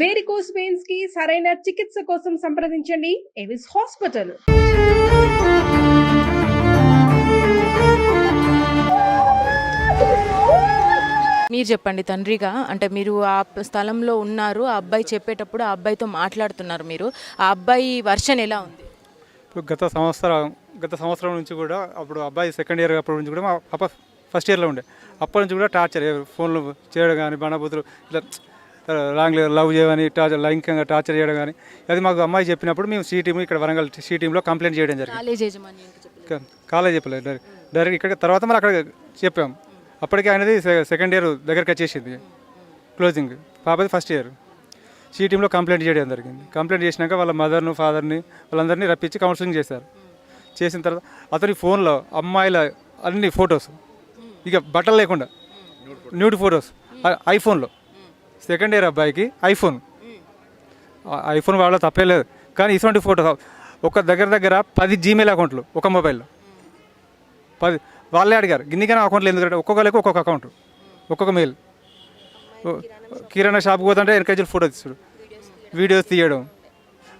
Varicose veins కి సరైన చికిత్స కోసం సంప్రదించండి ఎవిస్ హాస్పిటల్. మీరు చెప్పండి తండ్రిగా, అంటే మీరు ఆ స్థలంలో ఉన్నారు, ఆ అబ్బాయి చెప్పేటప్పుడు ఆ అబ్బాయితో మాట్లాడుతున్నారు మీరు, ఆ అబ్బాయి వర్షన్ ఎలా ఉంది? ఇప్పుడు గత సంవత్సరం నుంచి కూడా అప్పుడు అబ్బాయి సెకండ్ ఇయర్ అప్పటి నుంచి కూడా మా పాప ఫస్ట్ ఇయర్లో ఉండే, అప్పటి నుంచి కూడా టార్చర్, ఫోన్లు చేయడం కానీ బండబూతులు ఇట్లా రాంగ్ లవ్ చేయమని లైంగికంగా టార్చర్ చేయడం కానీ, అది మాకు అమ్మాయి చెప్పినప్పుడు మేము సి టీమ్ ఇక్కడ వరంగల్ సి టీంలో కంప్లైంట్ చేయడం జరిగింది. కాలేజ్ చెప్పలేదు, డైరెక్ట్ ఇక్కడ తర్వాత మరి అక్కడ చెప్పాము. అప్పటికే ఆయనది సెకండ్ ఇయర్ దగ్గరికి వచ్చేసింది, క్లోజింగ్, పాపది ఫస్ట్ ఇయర్. సి టీంలో కంప్లైంట్ చేయడం జరిగింది. కంప్లైంట్ చేసినాక వాళ్ళ మదర్ను ఫాదర్ని వాళ్ళందరినీ రప్పించి కౌన్సిలింగ్ చేశారు. చేసిన తర్వాత అతని ఫోన్లో అమ్మాయిల అన్ని ఫొటోస్, ఇక బట్టలు లేకుండా న్యూడ్ ఫొటోస్, ఐఫోన్లో, సెకండ్ ఇయర్ అబ్బాయికి ఐఫోన్ వాళ్ళ తప్పే లేదు, కానీ ఇటువంటి ఫోటోస్ ఒక దగ్గర 10 జీమెయిల్ అకౌంట్లు ఒక మొబైల్లో, 10 వాళ్ళే అడిగారు. గిన్నికైనా అకౌంట్లు ఎందుకంటే ఒక్కొక్కరికి ఒక్కొక్క అకౌంట్, ఒక్కొక్క మెయిల్. కిరాణా షాప్కి పోతుంటే ఎన్కేజీలు ఫోటో తీస్తాడు, వీడియోస్ తీయడం,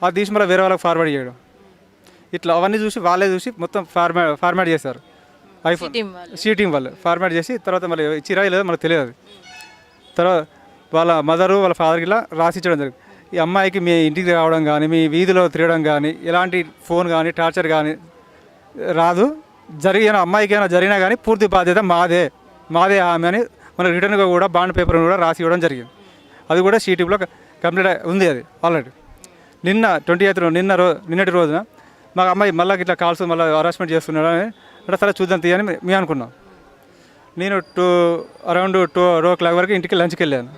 అది తీసి మళ్ళీ వేరే వాళ్ళకి ఫార్వర్డ్ చేయడం, ఇట్లా అవన్నీ చూసి వాళ్ళే చూసి మొత్తం ఫార్మాట్ చేశారు. ఐఫోన్ సి టీం వాళ్ళు ఫార్మాట్ చేసి తర్వాత మళ్ళీ ఇచ్చిరా లేదో మనకు తెలియదు. తర్వాత వాళ్ళ మదరు వాళ్ళ ఫాదర్కి ఇలా రాసిచ్చడం జరిగింది. ఈ అమ్మాయికి మీ ఇంటికి రావడం కానీ మీ వీధిలో తిరగడం కానీ ఎలాంటి ఫోన్ కానీ టార్చర్ కానీ రాదు, జరిగిన అమ్మాయికి ఏమైనా జరిగినా కానీ పూర్తి బాధ్యత మాదే ఆమె అని మన రిటర్న్గా కూడా బాండ్ పేపర్ కూడా రాసి ఇవ్వడం జరిగింది. అది కూడా సి టీంలో కంప్లీట్ ఉంది. అది ఆల్రెడీ నిన్న 28 నిన్నటి రోజున మా అమ్మాయి మళ్ళీ ఇట్లా కాల్స్ మళ్ళీ హరాస్మెంట్ చేస్తున్నాడు అని అంటే సరే చూద్దాం తీయని మేము అనుకున్నాం. నేను అరౌండ్ 2 వరకు ఇంటికి లంచ్కి వెళ్ళాను.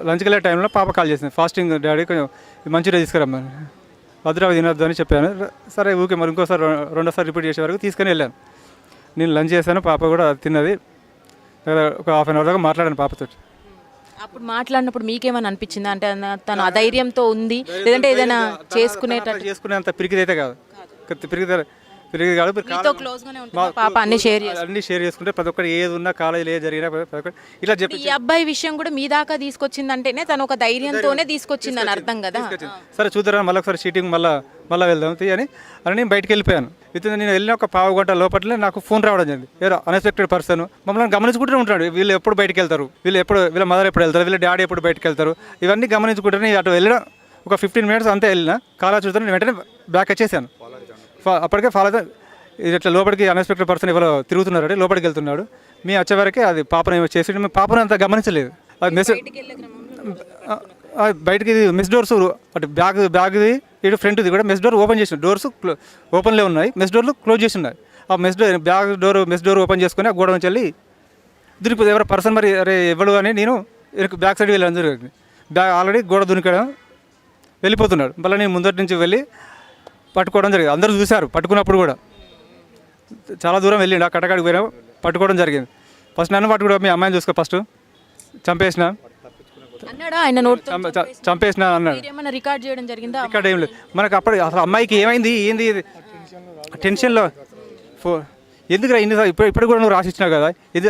లంచ్కి వెళ్ళే టైంలో పాప కాల్ చేసింది, ఫాస్టింగ్ డాడీ కొంచెం మంచిగా తీసుకురమ్మని, భద్రావి తినొద్దు అని చెప్పాను. సరే ఊకే మరి ఇంకోసారి రెండోసారి రిపీట్ చేసే వరకు తీసుకొని వెళ్ళాను. నేను లంచ్ చేశాను, పాప కూడా తిన్నది. ఒక హాఫ్ అన్ అవర్ దాకా మాట్లాడాను పాపతో. అప్పుడు మాట్లాడినప్పుడు మీకేమైనా అనిపించిందా, అంటే తను అధైర్యంతో ఉంది లేదంటే ఏదైనా చేసుకునేంత పిరికిదైతే కాదు, పిరిగి కాదు. పాప అన్ని షేర్ చేసుకుంటే ప్రతి ఒక్కటి ఏది ఉన్నా కాలేజీలో ఏది జరిగినా ఇట్లా చెప్పి ఈ అబ్బాయి విషయం కూడా మీ దాకా తీసుకొచ్చిందంటేనే తను ఒక ధైర్యంతోనే తీసుకొచ్చిందని అర్థం కదా. సరే చూద్దాం మళ్ళీ ఒకసారి షీటింగ్ మళ్ళీ వెళ్దాం అని నేను బయటకు వెళ్ళిపోయాను. నేను వెళ్ళిన ఒక పావు గంట లోపలనే నాకు ఫోన్ రావడం జరిగింది. ఏదో అన్ఎక్స్పెక్టెడ్ పర్సన్ మమ్మల్ని గమనించుకుంటూనే ఉంటాడు. వీళ్ళు ఎప్పుడు బయటకు వెళ్తారు, వీళ్ళ మదర్ ఎప్పుడు వెళ్తారు, వీళ్ళ డాడీ ఎప్పుడు బయటకు వెళ్తారు, ఇవన్నీ గమనించుకుంటూనే అటు వెళ్ళడం ఒక 15 minutes అంతే వెళ్ళిన. కాలా చూస్తాను, వెంటనే బ్యాక్ వచ్చేసాను. అప్పటికే ఫాలో ఇట్లా లోపలికి అన్ఎక్స్పెక్టెడ్ పర్సన్ ఎవరో తిరుగుతున్నాడు, లోపలికి వెళ్తున్నాడు. మేము వచ్చేవరకే అది పాపను ఏమో చేసి మేము పాపను అంత గమనించలేదు. అది మెసేజ్ బయటకి మెస్ డోర్స్ అటు బ్యాగ్ది ఇటు ఫ్రంట్ది కూడా మెస్ డోర్ ఓపెన్ చేసిన, డోర్స్ ఓపెన్లో ఉన్నాయి, మెస్ డోర్లు క్లోజ్ చేసి ఉన్నాయి. ఆ మెస్ డోర్ ఓపెన్ చేసుకుని ఆ గోడ నుంచి వెళ్ళి దునిపోతుంది. ఎవరో పర్సన్ మరి అరే ఎవరు అని నేను బ్యాక్ సైడ్ వెళ్ళాను జరిగింది. ఆల్రెడీ గోడ దునికడం వెళ్ళిపోతున్నాడు. మళ్ళీ నేను ముందటి నుంచి వెళ్ళి పట్టుకోవడం జరిగింది. అందరూ చూశారు పట్టుకున్నప్పుడు కూడా. చాలా దూరం వెళ్ళిండు, ఆ కట్టకాడికి పోయినా పట్టుకోవడం జరిగింది. ఫస్ట్ నన్ను పట్టుకోవడం, మీ అమ్మాయిని చూసుకో ఫస్ట్ చంపేసిన చంపేసిన అన్నాడు. రికార్డ్ ఏం లేదు మనకు. అప్పుడు అసలు అమ్మాయికి ఏమైంది ఏంది టెన్షన్లో ఎందుకు ఇన్ని ఇప్పుడు కూడా నువ్వు రాసిచ్చినావు కదా ఇది.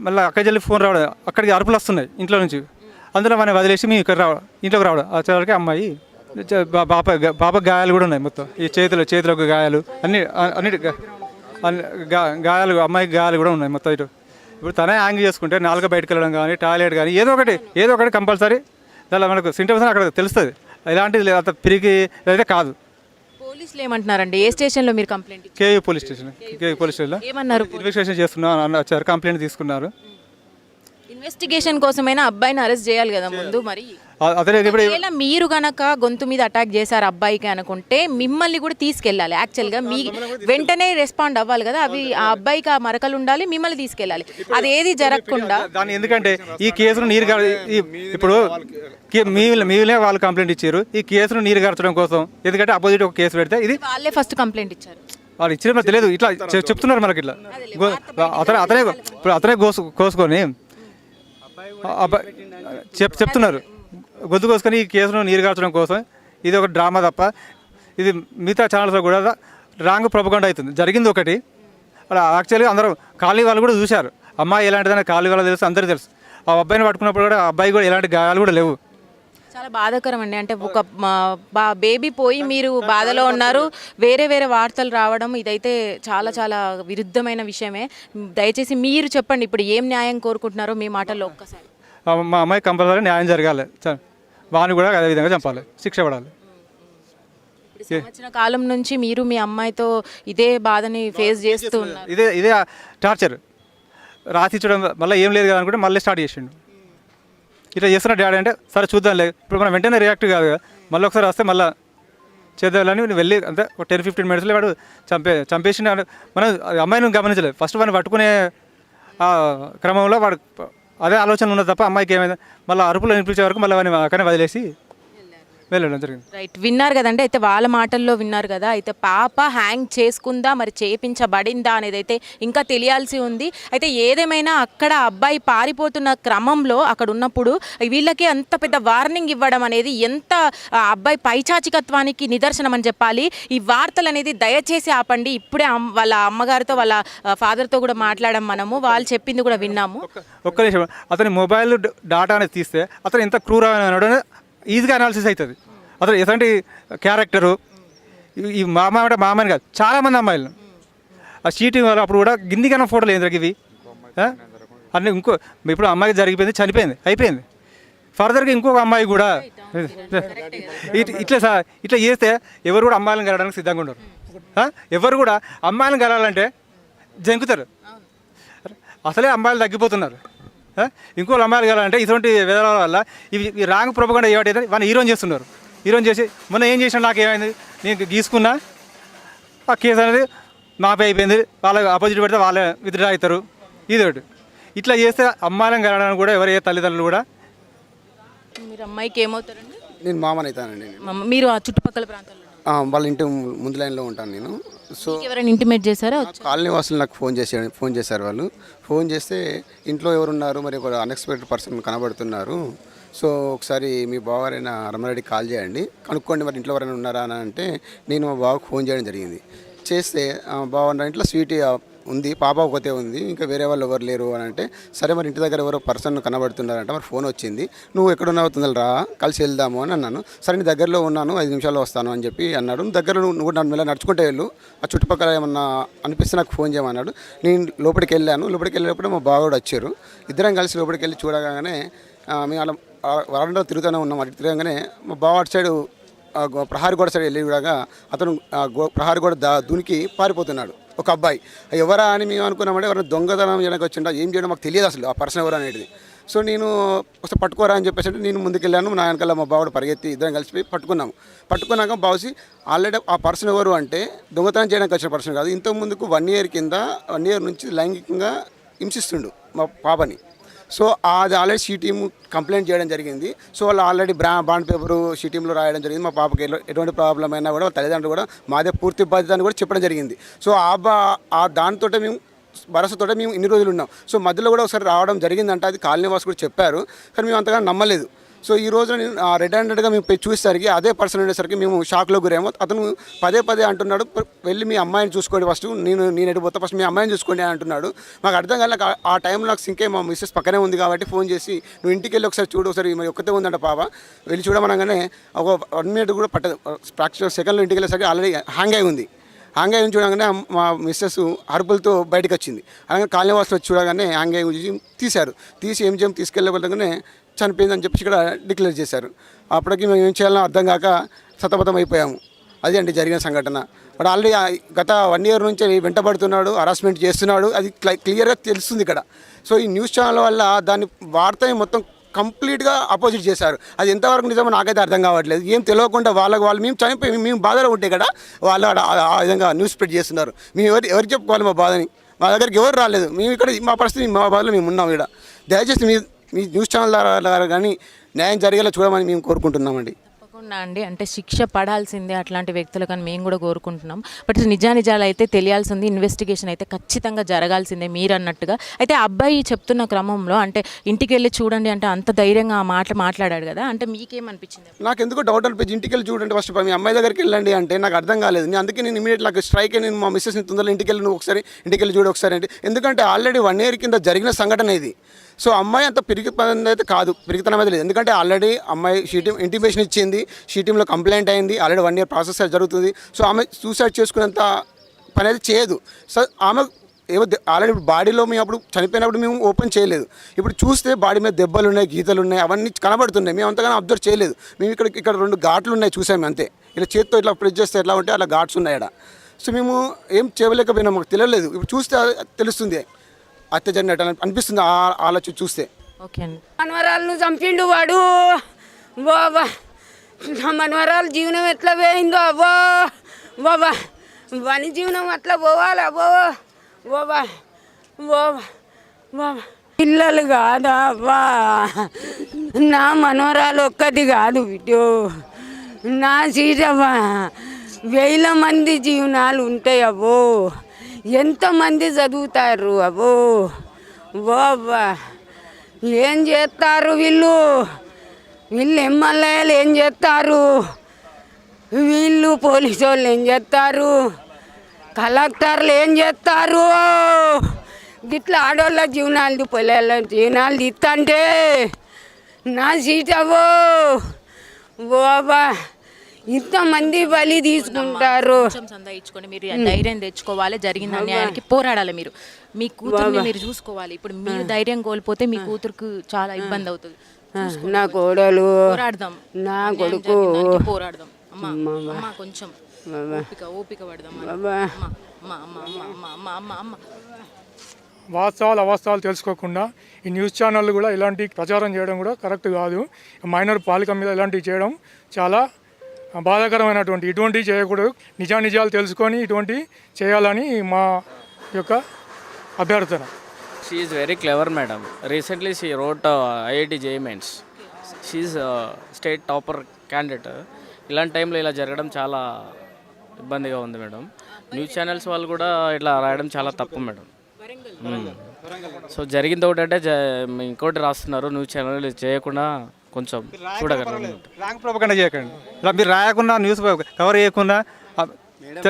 మళ్ళీ అక్కడికి వెళ్ళి ఫోన్ రావడం, అక్కడికి అరుపులు వస్తున్నాయి ఇంట్లో నుంచి. అందులో మనం వదిలేసి మేము ఇక్కడ ఇంట్లోకి రావడం. ఆ చివరికి అమ్మాయి పాప గాయాలు కూడా ఉన్నాయి మొత్తం. ఈ చేతులకు గాయాలు అన్నిటి గాయాలు, అమ్మాయికి గాయాలు కూడా ఉన్నాయి మొత్తం. ఇప్పుడు తనే యాంగ్ చేసుకుంటే నాలుగు బయటకు వెళ్ళడం కానీ టాయిలెట్ కానీ ఏదో ఒకటి కంపల్సరీ దానిలో మనకు సింటమ్స్ అక్కడ తెలుస్తుంది. ఇలాంటిది అంత పిరికి అయితే కాదు. పోలీసులు ఏమంటున్నారండి? ఏ స్టేషన్లో మీరు కంప్లైంట్? కేయూ పోలీస్ స్టేషన్లో ఏమన్నారు? ఇన్వెస్టిగేషన్ చేస్తున్నారు వచ్చారు, కంప్లైంట్ తీసుకున్నారు. ఇన్వెస్టిగేషన్ కోసమైనా అబ్బాయిని అరెస్ట్ చేయాలి కదా ముందు. మరి మీరు గనక గొంతు మీద అటాక్ చేశారు అబ్బాయికి అనుకుంటే మిమ్మల్ని కూడా తీసుకెళ్ళాలి. యాక్చువల్గా మీ వెంటనే రెస్పాండ్ అవ్వాలి కదా. అవి ఆ అబ్బాయికి ఆ మరకలు ఉండాలి, మిమ్మల్ని తీసుకెళ్ళాలి. అది ఏది జరగకుండా దాని ఎందుకంటే ఈ కేసును ఇప్పుడు మీలే వాళ్ళు కంప్లైంట్ ఇచ్చారు. ఈ కేసును నీరు గార్చడం కోసం, ఎందుకంటే అపోజిట్ ఒక కేసు పెడితే ఇది వాళ్ళే ఫస్ట్ కంప్లైంట్ ఇచ్చారు. వాళ్ళు ఇచ్చిన తెలియదు, ఇట్లా చెప్తున్నారు మనకి. ఇట్లా అతనే కోసుకొని చెప్తున్నారు, గొంతు కోసుకొని ఈ కేసును నీరుగార్చడం కోసం. ఇది ఒక డ్రామా తప్ప ఇది మిగతా ఛానల్స్లో కూడా రాంగ్ ప్రొపగండా అవుతుంది. జరిగింది ఒకటి. అలా యాక్చువల్గా అందరూ కాలనీ వాళ్ళు కూడా చూశారు. అమ్మాయి ఎలాంటిదని కాలనీ వాళ్ళు తెలుసు, అందరికీ తెలుసు. ఆ అబ్బాయిని పట్టుకున్నప్పుడు కూడా అబ్బాయి కూడా ఎలాంటి గాయాలు కూడా లేవు. చాలా బాధాకరం అండి. అంటే ఒక బేబీ పోయి మీరు బాధలో ఉన్నారు, వేరే వేరే వార్తలు రావడం ఇదైతే చాలా చాలా విరుద్ధమైన విషయమే. దయచేసి మీరు చెప్పండి, ఇప్పుడు ఏం న్యాయం కోరుకుంటున్నారో మీ మాటల్లో ఒక్కసారి. మా అమ్మాయి కంపల్సరీ న్యాయం జరగాలి, వాడిని కూడా అదే విధంగా చంపాలి, శిక్ష పడాలి. సంవత్సర కాలం నుంచి మీరు మీ అమ్మాయితో ఇదే బాధని ఫేస్ చేస్తూ ఉన్నారు. ఇదే టార్చర్ రాసిచ్చడం, మళ్ళీ ఏం లేదు కదా అనుకుంటే మళ్ళీ స్టార్ట్ చేసిండు. ఇట్లా చేస్తున్న డాడీ అంటే సరే చూద్దాంలే, ఇప్పుడు మనం వెంటనే రియాక్ట్ కాదు కదా, మళ్ళీ ఒకసారి వస్తే మళ్ళీ చేద్దామని వెళ్ళి అంతే ఒక 10-15 మినిట్స్లో వాడు చంపేసి మనం అమ్మాయిని గమనించలేదు. ఫస్ట్ వాడిని పట్టుకునే క్రమంలో వాడు అదే ఆలోచన ఉన్నది తప్ప అమ్మాయికి ఏమైంది మళ్ళీ అరుపులు వినిపించే వరకు మళ్ళీ వాడిని అక్కడనే వదిలేసి వెళ్ళడం జరిగింది. రైట్, విన్నారు కదండి. అయితే వాళ్ళ మాటల్లో విన్నారు కదా. అయితే పాప హ్యాంగ్ చేసుకుందా, మరి చేపించబడిందా అనేది అయితే ఇంకా తెలియాల్సి ఉంది. అయితే ఏదేమైనా అక్కడ అబ్బాయి పారిపోతున్న క్రమంలో అక్కడ ఉన్నప్పుడు వీళ్ళకి అంత పెద్ద వార్నింగ్ ఇవ్వడం అనేది ఎంత అబ్బాయి పైచాచికత్వానికి నిదర్శనం అని చెప్పాలి. ఈ వార్తలు అనేది దయచేసి ఆపండి. ఇప్పుడే వాళ్ళ అమ్మగారితో వాళ్ళ ఫాదర్తో కూడా మాట్లాడాం మనము, వాళ్ళు చెప్పింది కూడా విన్నాము. ఒక్క నిమిషం, అతని మొబైల్ డేటా అనేది తీస్తే అతను ఎంత క్రూరమైన ఈజీగా అనాలిసిస్ అవుతుంది. అతను ఎలాంటి క్యారెక్టరు, ఈ మామ అంటే మామని కాదు, చాలామంది అమ్మాయిలు ఆ షీటింగ్ వల్ల అప్పుడు కూడా గిన్నికన్నా ఫోటోలు ఏంద్రకి ఇవి అన్నీ. ఇప్పుడు అమ్మాయికి జరిగిపోయింది, చనిపోయింది, అయిపోయింది. ఫర్దర్గా ఇంకొక అమ్మాయి కూడా ఇట్లా చేస్తే ఎవరు కూడా అమ్మాయిలను కలవడానికి సిద్ధంగా ఉండరు. ఎవరు కూడా అమ్మాయిలను కలవాలంటే జంకుతారు. అసలే అమ్మాయిలు తగ్గిపోతున్నారు, ఇంకోళ్ళు అమ్మాయిలు కలాలంటే ఇటువంటి విధానాల వల్ల ఇవి రాంగ్ ప్రొపగండా ఏమిటైతే వాళ్ళని హీరోని చేస్తున్నారు. హీరోని చేసి మొన్న ఏం చేసినా నాకు ఏమైంది, నేను గీసుకున్నా ఆ కేసు అనేది మాపై అయిపోయింది, వాళ్ళ ఆపోజిట్ పెడితే వాళ్ళే విత్డ్రా అవుతారు. ఇది ఒకటి. ఇట్లా చేస్తే అమ్మాయిలను కలవడానికి కూడా ఎవరు ఏ తల్లిదండ్రులు కూడా. మీరు అమ్మాయికి ఏమవుతారండి? నేను మామని అవుతానండి. మీరు ఆ చుట్టుపక్కల ప్రాంతాల్లో వాళ్ళ ఇంటి ముందు లైన్లో ఉంటాను నేను. సో ఎవరైనా ఇంటిమేట్ చేశారా? కాలనీ వాసులు నాకు ఫోన్ చేశారు. వాళ్ళు ఫోన్ చేస్తే ఇంట్లో ఎవరున్నారు, మరి ఒక అన్ఎక్స్పెక్టెడ్ పర్సన్ కనబడుతున్నారు, సో ఒకసారి మీ బావగారైనా రమణారెడ్డికి కాల్ చేయండి, కనుక్కోండి మరి ఇంట్లో ఎవరైనా ఉన్నారా అని అంటే నేను మా బావకు ఫోన్ చేయడం జరిగింది. చేస్తే బావ ఇంట్లో స్వీట్ ఉంది, పాప ఒకతే ఉంది, ఇంకా వేరే వాళ్ళు ఎవరు లేరు అని అంటే సరే మరి ఇంటి దగ్గర ఎవరో పర్సన్ కనబడుతున్నారంట, మరి ఫోన్ వచ్చింది, నువ్వు ఎక్కడున్నావు తొందరరా కలిసి వెళ్దాము అని అన్నాను. సరే నీ దగ్గరలో ఉన్నాను, 5 నిమిషాల్లో వస్తాను అని చెప్పి అన్నాడు. దగ్గర నువ్వు నన్ను మెల్ల నడుచుకుంటే వెళ్ళు, ఆ చుట్టుపక్కల ఏమన్నా అనిపిస్తే నాకు ఫోన్ చేయమన్నాడు. నేను లోపలికి వెళ్ళాను. లోపలికి వెళ్ళేటప్పుడు మా బావ కూడా వచ్చారు. ఇద్దరం కలిసి లోపలికి వెళ్ళి చూడగానే మేము అలా వరండా తిరుగుతూనే ఉన్నాం. అటు తిరగగానే మా బావ అటు సైడు ప్రహారీ గోడ సైడ్ వెళ్ళి కూడా అతను ప్రహారీ గోడ దునికి పారిపోతున్నాడు ఒక అబ్బాయి. ఎవరా అని మేము అనుకున్నామంటే ఎవరైనా దొంగతనం చేయడానికి వచ్చిండా, ఏం చేయడం మాకు తెలియదు అసలు ఆ పర్సన్ ఎవరు అనేది. సో నేను ఒకసారి పట్టుకోరా అని చెప్పేసి అంటే నేను ముందుకెళ్ళాను. నా వెనకాల మా బావుడు పరిగెత్తి ఇద్దరం కలిసిపోయి పట్టుకున్నాక బావుసి ఆల్రెడీ ఆ పర్సన్ ఎవరు అంటే దొంగతనం చేయడానికి వచ్చిన పర్సన్ కాదు, ఇంతకు ముందుకు 1 year కింద 1 year నుంచి లైంగికంగా హింసిస్తుండు మా పాపని. సో అది ఆల్రెడీ షీ టీమ్ కంప్లైంట్ చేయడం జరిగింది. సో వాళ్ళు ఆల్రెడీ బాండ్ పేపరు షీ టీంలో రాయడం జరిగింది. మా పాపకి ఎటువంటి ప్రాబ్లం అయినా కూడా తల్లిదండ్రులు కూడా మాదే పూర్తి బాధ్యత అని కూడా చెప్పడం జరిగింది. సో ఆ దానితో మేము భరోసాతో మేము ఇన్ని రోజులు ఉన్నాం. సో మధ్యలో కూడా ఒకసారి రావడం జరిగిందంటే అది కాలనీ వాసు కూడా చెప్పారు, కానీ మేము అంతగా నమ్మలేదు. సో ఈ రోజు నేను రెడ్ హ్యాండెడ్గా మేము చూసేసరికి అదే పర్సన్ ఉండేసరికి మేము షాక్లో గురేమో. అతను పదే అంటున్నాడు, వెళ్ళి మీ అమ్మాయిని చూసుకోండి ఫస్ట్, నేను ఎడిపోతా, ఫస్ట్ మీ అమ్మాయిని చూసుకోండి అని అంటున్నాడు. మాకు అర్థం కాలేదు. ఆ టైంలో నాకు సింకే మా మిస్సెస్ పక్కనే ఉంది కాబట్టి ఫోన్ చేసి నువ్వు ఇంటికి వెళ్ళి ఒకసారి చూడు, ఒకసారి మరి ఒక్కతే ఉందంట పాప, వెళ్ళి చూడమనగానే ఒక 1 minute కూడా పట్టదు, ఫ్రాక్షన్ సెకండ్లో ఇంటికి వెళ్ళేసరికి ఆల్రెడీ హ్యాంగ్ అయి ఉంది. హ్యాంగ్ అయ్యి చూడగానే మా మిస్సెస్ అరుపులతో బయటకు వచ్చింది. అలాగే కాలనీ వాసులు వచ్చి చూడగానే హ్యాంగ్ అయ్యి తీశారు. తీసి ఏం తీసుకెళ్ళబోతుందనే చనిపోయిందని చెప్పి ఇక్కడ డిక్లేర్ చేశారు. అప్పటికి మేము ఏం చేయాలో అర్థం కాక సతమతం అయిపోయాము. అది అండి జరిగిన సంఘటన. వాడు ఆల్రెడీ గత 1 year నుంచి వెంటబడుతున్నాడు, హరాస్మెంట్ చేస్తున్నాడు, అది క్లియర్గా తెలుస్తుంది ఇక్కడ. సో ఈ న్యూస్ ఛానల్ వల్ల దాని వార్తని మొత్తం కంప్లీట్గా అపోజిట్ చేశారు. అది ఎంతవరకు నిజమో నాకైతే అర్థం కావట్లేదు. ఏం తెలియకుండా వాళ్ళు మేము చనిపోయి మేము బాధలో ఉంటే కదా వాళ్ళు ఆ విధంగా న్యూస్ స్ప్రెడ్ చేస్తున్నారు. మేము ఎవరికి చెప్పుకోవాలి మా బాధని? మా దగ్గరికి ఎవరు రాలేదు. మేము ఇక్కడ మా పరిస్థితి మా బాధలో మేము ఉన్నాం. ఇక్కడ దయచేసి మీ న్యూస్ ఛానల్ ద్వారా కానీ న్యాయం జరిగేలా చూడమని మేము కోరుకుంటున్నామండి. తప్పకుండా అండి, అంటే శిక్ష పడాల్సిందే అట్లాంటి వ్యక్తులు, కానీ మేము కూడా కోరుకుంటున్నాం. బట్ నిజానిజాలు అయితే తెలియాల్సింది, ఇన్వెస్టిగేషన్ అయితే ఖచ్చితంగా జరగాల్సిందే మీరు అన్నట్టుగా. అయితే అబ్బాయి చెప్తున్న క్రమంలో అంటే ఇంటికి వెళ్ళి చూడండి అంటే అంత ధైర్యంగా ఆ మాట మాట్లాడాడు కదా, అంటే మీకేమనిపించింది? నాకు ఎందుకో డౌట్ అనిపించి ఇంటికి వెళ్ళి చూడండి ఫస్ట్ మీ అమ్మాయి దగ్గరికి వెళ్ళండి అంటే నాకు అర్థం కాలేదు. అందుకే నేను ఇమీడియట్ నాకు స్ట్రైక్ నేను మా మిస్సెస్ని తొందరలో ఇంటికి వెళ్ళి నువ్వు ఒకసారి ఇంటికి వెళ్ళి చూడు ఒకసారి అంటే, ఎందుకంటే ఆల్రెడీ 1 year కింద జరిగిన సంఘటన ఇది. సో అమ్మాయి అంత పిరిగితనం అయితే కాదు, పిరిగితనం అయితే లేదు. ఎందుకంటే ఆల్రెడీ అమ్మాయి ఇంటిమేషన్ ఇచ్చింది, షీటీంలో కంప్లైంట్ అయింది, ఆల్రెడీ 1 year ప్రాసెస్ జరుగుతుంది. సో ఆమె సూసైడ్ చేసుకునేంత పని అయితే చేయదు. సో ఆమె ఏమో ఆల్రెడీ ఇప్పుడు బాడీలో మేము అప్పుడు చనిపోయినప్పుడు మేము ఓపెన్ చేయలేదు. ఇప్పుడు చూస్తే బాడీ మీద దెబ్బలు ఉన్నాయి, గీతలు ఉన్నాయి, అవన్నీ కనబడుతున్నాయి. మేము అంతగానో అబ్జర్వ్ చేయలేదు. మేము ఇక్కడ 2 ఘాట్లు ఉన్నాయి చూసాము అంతే. ఇలా చేత్తో ఇట్లా ప్రెస్ చేస్తే ఎట్లా ఉంటే అలా ఘాట్స్ ఉన్నాయి ఇక్కడ. సో మేము ఏం చేయలేకపోయినాం, మాకు తెలియలేదు. ఇప్పుడు చూస్తే తెలుస్తుంది హత్య జరిగినట్టు అనిపిస్తుంది ఆలోచన చూస్తే. ఓకే అండి. మనవరాలను చంపిండు వాడు. బాబా నా మనవరాలు జీవనం ఎట్లా పోయిందో అవ్వో బాబా, వాని జీవనం అట్లా పోవాలి అవ్వో బాబా బాబా బాబా. పిల్లలు కాదా అవ్వా, నా మనవరాలు ఒక్కది కాదు బిడ్డో, నా సీటవ్వా 1000 మంది జీవనాలు ఉంటాయి అవ్వో, ఎంతమంది చదువుతారు అవ్వో బాబా. ఏం చేస్తారు వీళ్ళు ఎమ్మెల్యేలు ఏం చేస్తారు, వీళ్ళు పోలీసు వాళ్ళు ఏం చేస్తారు, కలెక్టర్లు ఏం చేస్తారు. గిట్లా ఆడోళ్ళ జీవనాలు పిల్లల జీవనాలు తీస్తంటే నా సీట్ అవ్వో బాబా, ఇంతమంది బలి తీసుకుంటారు. కొంచెం సందాయించుకొని మీరు ధైర్యం తెచ్చుకోవాలి, జరిగిన అన్యాయానికి పోరాడాలి. మీరు మీ కూతుర్ని మీరు చూసుకోవాలి. ఇప్పుడు మీరు ధైర్యం కోల్పోతే మీ కూతురుకు చాలా ఇబ్బంది అవుతుంది. నా కోడలు పోరాడదాం, నా కొడుకు పోరాడదాం. అమ్మా అమ్మా కొంచెం ఓపిక పడదాం. వాస్తవాలు అవాస్తవాలు తెలుసుకోకుండా ఈ న్యూస్ ఛానళ్ళు కూడా ఇలాంటి ప్రచారం చేయడం కూడా కరెక్ట్ కాదు. మైనర్ బాలిక మీద ఇలాంటివి చేయడం చాలా బాధాకరమైనటువంటి, ఇటువంటివి చేయకూడదు. నిజాలు తెలుసుకొని ఇటువంటి చేయాలని మా యొక్క అభ్యర్థన. She is very clever, madam. Recently, she wrote IIT JEE Mains. She is state topper candidate. ఇలాంటి టైంలో ఇలా జరగడం చాలా ఇబ్బందిగా ఉంది మేడం. న్యూస్ ఛానల్స్ వాళ్ళు కూడా ఇట్లా రాయడం చాలా తప్పు మేడం. సో జరిగింది ఒకటంటే ఇంకోటి రాస్తున్నారు. న్యూస్ ఛానల్ చేయకుండా కొంచెం చూడగలరు. రాంగ్ ప్రోపగండా చేయకండి. ఇలా మీరు రాయకుండా న్యూస్ కవర్ చేయకుండా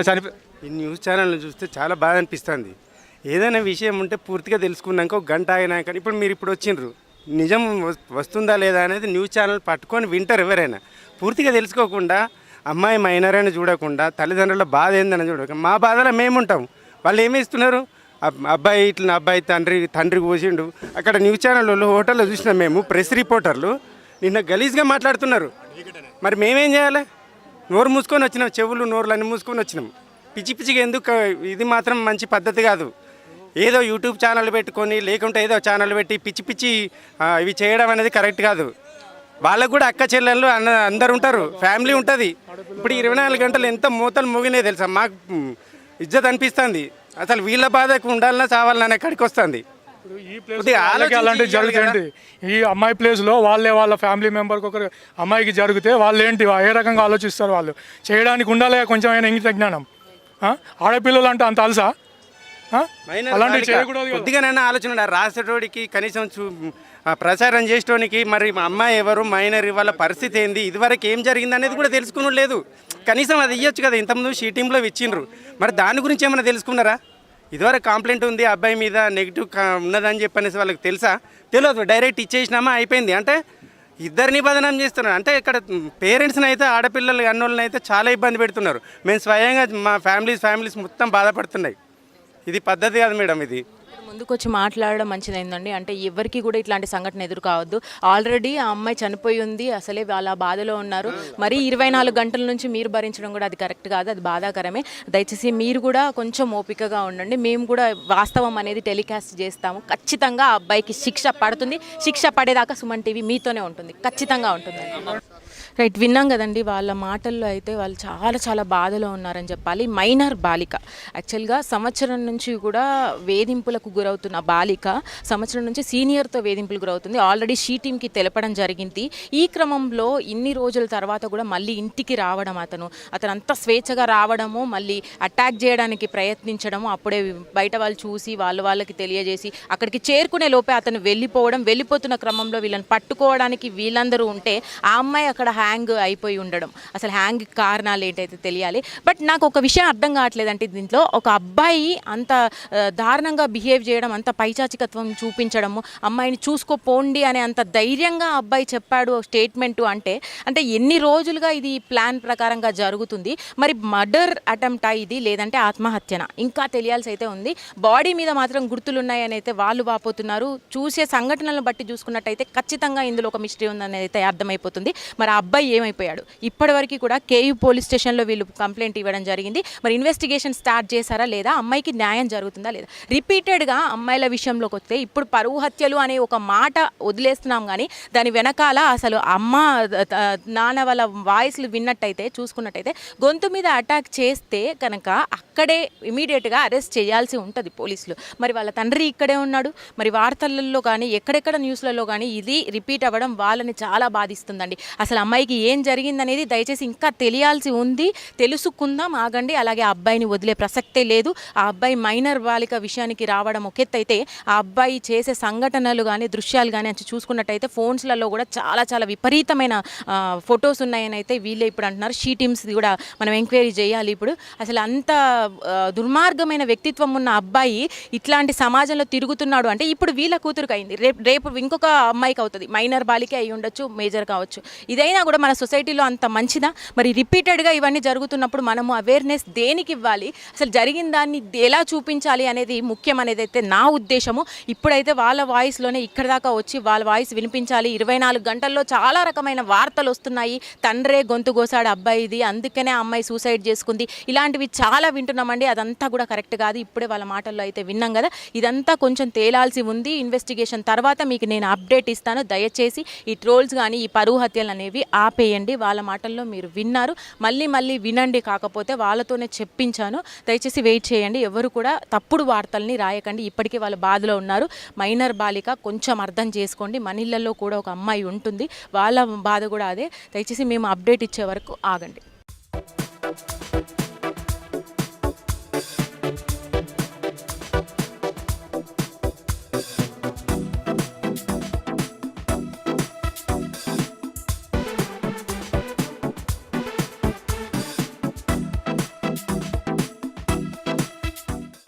చనిపో. ఈ న్యూస్ ఛానల్ని చూస్తే చాలా బాధ అనిపిస్తుంది. ఏదైనా విషయం ఉంటే పూర్తిగా తెలుసుకున్నాక ఒక గంట అయినాక ఇప్పుడు వచ్చిండ్రు, నిజం వస్తుందా లేదా అనేది న్యూస్ ఛానల్ పట్టుకొని వింటారు. ఎవరైనా పూర్తిగా తెలుసుకోకుండా అమ్మాయి మైనర్ అని చూడకుండా తల్లిదండ్రుల బాధ ఏందని చూడకుండా మా బాధలో మేము ఉంటాం. వాళ్ళు ఏమి ఇస్తున్నారు, అబ్బాయి ఇట్లా అబ్బాయి తండ్రి పోసిండు. అక్కడ న్యూస్ ఛానల్ వాళ్ళు హోటల్లో చూసినాం మేము, ప్రెస్ రిపోర్టర్లు నిన్న గలీజ్గా మాట్లాడుతున్నారు. మరి మేమేం చేయాలి? నోరు మూసుకొని వచ్చినాం, చెవులు నోరులు అన్నీ మూసుకొని వచ్చినాం. పిచ్చిగా ఎందుకు? ఇది మాత్రం మంచి పద్ధతి కాదు. ఏదో యూట్యూబ్ ఛానల్ పెట్టుకొని లేకుంటే ఏదో ఛానల్ పెట్టి పిచ్చి ఇవి చేయడం అనేది కరెక్ట్ కాదు. వాళ్ళకు కూడా అక్క చెల్లెళ్ళు అందరు ఉంటారు, ఫ్యామిలీ ఉంటుంది. ఇప్పుడు 24 గంటలు ఎంత మూతలు మోగినాయి తెలుసా? మాకు ఇజ్జత్ అనిపిస్తుంది. అసలు వీళ్ళ బాధకు ఉండాలన్నా చావాలన్నా ఎక్కడికి వస్తుంది. అలాంటివి జరుగుతాయండి. ఈ అమ్మాయి ప్లేస్లో వాళ్ళ ఫ్యామిలీ మెంబర్కి ఒకరు అమ్మాయికి జరిగితే వాళ్ళు ఏంటి, ఏ రకంగా ఆలోచిస్తారు? వాళ్ళు చేయడానికి ఉండాలి కొంచెం అయినా ఇంగిత జ్ఞానం. ఆడపిల్లలు అంటే అంత అలసా? అలాంటివి చేయకూడదు. కొద్దిగానైనా ఆలోచన రాసేటోడికి, కనీసం ప్రచారం చేసేటోనికి మరి మా అమ్మాయి ఎవరు, మైనర్ వాళ్ళ పరిస్థితి ఏంది, ఇదివరకు ఏం జరిగింది అనేది కూడా తెలుసుకుని లేదు. కనీసం అది ఇవ్వచ్చు కదా. ఇంతకుముందు షీటింగ్లో ఇచ్చిండ్రు, మరి దాని గురించి ఏమైనా తెలుసుకున్నారా? ఇదివరకు కంప్లైంట్ ఉంది అబ్బాయి మీద, నెగిటివ్ ఉన్నదని చెప్పనేసి వాళ్ళకి తెలుసా? తెలియదు. డైరెక్ట్ ఇచ్చేసినామా అయిపోయింది. అంటే ఇద్దరిని బదనాం చేస్తున్నారు. అంటే ఇక్కడ పేరెంట్స్ని అయితే, ఆడపిల్లలు అన్నోళ్ళని అయితే చాలా ఇబ్బంది పెడుతున్నారు. మేము స్వయంగా మా ఫ్యామిలీస్ మొత్తం బాధపడుతున్నాయి. ఇది పద్ధతి కాదు మేడం. ఇది ముందుకు వచ్చి మాట్లాడడం మంచిదైందండి. అంటే ఎవరికి కూడా ఇట్లాంటి సంఘటన ఎదురు కావద్దు. ఆల్రెడీ ఆ అమ్మాయి చనిపోయి ఉంది, అసలే వాళ్ళ బాధలో ఉన్నారు. మరి 24 గంటల నుంచి మీరు భరించడం కూడా అది కరెక్ట్ కాదు, అది బాధాకరమే. దయచేసి మీరు కూడా కొంచెం ఓపికగా ఉండండి. మేము కూడా వాస్తవం అనేది టెలికాస్ట్ చేస్తాము. ఖచ్చితంగా ఆ అబ్బాయికి శిక్ష పడుతుంది. శిక్ష పడేదాకా సుమన్ టీవీ మీతోనే ఉంటుంది, ఖచ్చితంగా ఉంటుంది. రైట్, విన్నాం కదండి. వాళ్ళ మాటల్లో అయితే వాళ్ళు చాలా బాధలో ఉన్నారని చెప్పాలి. మైనర్ బాలిక యాక్చువల్గా సంవత్సరం నుంచి కూడా వేధింపులకు గురవుతున్న బాలిక సంవత్సరం నుంచి సీనియర్తో వేధింపులు గురవుతుంది. ఆల్రెడీ షీ టీమ్కి తెలపడం జరిగింది. ఈ క్రమంలో ఇన్ని రోజుల తర్వాత కూడా మళ్ళీ ఇంటికి రావడం, అతను అంతా స్వేచ్ఛగా రావడము, మళ్ళీ అటాక్ చేయడానికి ప్రయత్నించడము, అప్పుడే బయట వాళ్ళు చూసి వాళ్ళకి తెలియజేసి అక్కడికి చేరుకునే లోపే అతను వెళ్ళిపోతున్న క్రమంలో వీళ్ళని పట్టుకోవడానికి వీళ్ళందరూ ఉంటే ఆ అమ్మాయి అక్కడ హ్యాంగ్ అయిపోయి ఉండడం. అసలు హ్యాంగ్ కారణాలు ఏంటైతే తెలియాలి. బట్ నాకు ఒక విషయం అర్థం కావట్లేదంటే, దీంట్లో ఒక అబ్బాయి అంత దారుణంగా బిహేవ్ చేయడం, అంత పైచాచికత్వం చూపించడము, అమ్మాయిని చూసుకోపోండి అనే అంత ధైర్యంగా అబ్బాయి చెప్పాడు స్టేట్మెంటు అంటే ఎన్ని రోజులుగా ఇది ప్లాన్ ప్రకారంగా జరుగుతుంది? మరి మర్డర్ అటెంప్టా ఇది, లేదంటే ఆత్మహత్యనా? ఇంకా తెలియాల్సి అయితే ఉంది. బాడీ మీద మాత్రం గుర్తులు ఉన్నాయని అయితే వాళ్ళు వాపోతున్నారు. చూసే సంఘటనలను బట్టి చూసుకున్నట్టయితే ఖచ్చితంగా ఇందులో ఒక మిస్టరీ ఉందని అయితే అర్థమైపోతుంది. మరి ఆ అబ్బాయి ఏమైపోయాడు? ఇప్పటివరకు కూడా కేయూ పోలీస్ స్టేషన్లో వీళ్ళు కంప్లైంట్ ఇవ్వడం జరిగింది. మరి ఇన్వెస్టిగేషన్ స్టార్ట్ చేశారా లేదా? అమ్మాయికి న్యాయం జరుగుతుందా లేదా? రిపీటెడ్గా అమ్మాయిల విషయంలోకి వస్తే ఇప్పుడు పరువు హత్యలు అనే ఒక మాట వదిలేస్తున్నాం, కానీ దాని వెనకాల అసలు అమ్మ నాన్న వాళ్ళ వాయిస్లు విన్నట్టయితే చూసుకున్నట్టయితే గొంతు మీద అటాక్ చేస్తే కనుక అక్కడే ఇమీడియట్గా అరెస్ట్ చేయాల్సి ఉంటుంది పోలీసులు. మరి వాళ్ళ తండ్రి ఇక్కడే ఉన్నాడు. మరి వార్తలలో కానీ ఎక్కడెక్కడ న్యూస్లలో కానీ ఇది రిపీట్ అవ్వడం వాళ్ళని చాలా బాధిస్తుందండి. అసలు అమ్మాయికి ఏం జరిగిందనేది దయచేసి ఇంకా తెలియాల్సి ఉంది. తెలుసుకుందాం, ఆగండి. అలాగే ఆ అబ్బాయిని వదిలే ప్రసక్తే లేదు. ఆ అబ్బాయి మైనర్ బాలిక విషయానికి రావడం ఒకెత్తైతే ఆ అబ్బాయి చేసే సంఘటనలు కానీ దృశ్యాలు కానీ అని చూసుకున్నట్టయితే ఫోన్స్లలో కూడా చాలా చాలా విపరీతమైన ఫొటోస్ ఉన్నాయని అయితే వీళ్ళే ఇప్పుడు అంటున్నారు. షీ టీమ్స్ కూడా మనం ఎంక్వైరీ చేయాలి. ఇప్పుడు అసలు అంత దుర్మార్గమైన వ్యక్తిత్వం ఉన్న అబ్బాయి ఇట్లాంటి సమాజంలో తిరుగుతున్నాడు అంటే ఇప్పుడు వీళ్ళ కూతురుకు అయింది, రేపు ఇంకొక అమ్మాయికి అవుతుంది. మైనర్ బాలికే అయి ఉండొచ్చు, మేజర్ కావచ్చు. ఇదైనా కూడా మన సొసైటీలో అంత మంచిదా? మరి రిపీటెడ్గా ఇవన్నీ జరుగుతున్నప్పుడు మనము అవేర్నెస్ దేనికి ఇవ్వాలి, అసలు జరిగిన దాన్ని ఎలా చూపించాలి అనేది ముఖ్యం అనేది అయితే నా ఉద్దేశము. ఇప్పుడైతే వాళ్ళ వాయిస్లోనే ఇక్కడ దాకా వచ్చి వాళ్ళ వాయిస్ వినిపించాలి. 24 గంటల్లో చాలా రకమైన వార్తలు వస్తున్నాయి. తండ్రే గొంతు కోసాడు అబ్బాయిది, అందుకనే ఆ అమ్మాయి సూసైడ్ చేసుకుంది, ఇలాంటివి చాలా వింటున్నామండి. అదంతా కూడా కరెక్ట్ కాదు. ఇప్పుడే వాళ్ళ మాటల్లో అయితే విన్నాం కదా. ఇదంతా కొంచెం తేలాల్సి ఉంది. ఇన్వెస్టిగేషన్ తర్వాత మీకు నేను అప్డేట్ ఇస్తాను. దయచేసి ఈ ట్రోల్స్ కానీ ఈ పరువు హత్యలు అనేవి ఆపేయండి. వాళ్ళ మాటల్లో మీరు విన్నారు, మళ్ళీ వినండి. కాకపోతే వాళ్ళతోనే చెప్పించాను. దయచేసి వెయిట్ చేయండి. ఎవరు కూడా తప్పుడు వార్తల్ని రాయకండి. ఇప్పటికీ వాళ్ళు బాధలో ఉన్నారు. మైనర్ బాలిక, కొంచెం అర్థం చేసుకోండి. మన ఇళ్ళల్లో కూడా ఒక అమ్మాయి ఉంటుంది, వాళ్ళ బాధ కూడా అదే. దయచేసి మేము అప్డేట్ ఇచ్చే వరకు ఆగండి.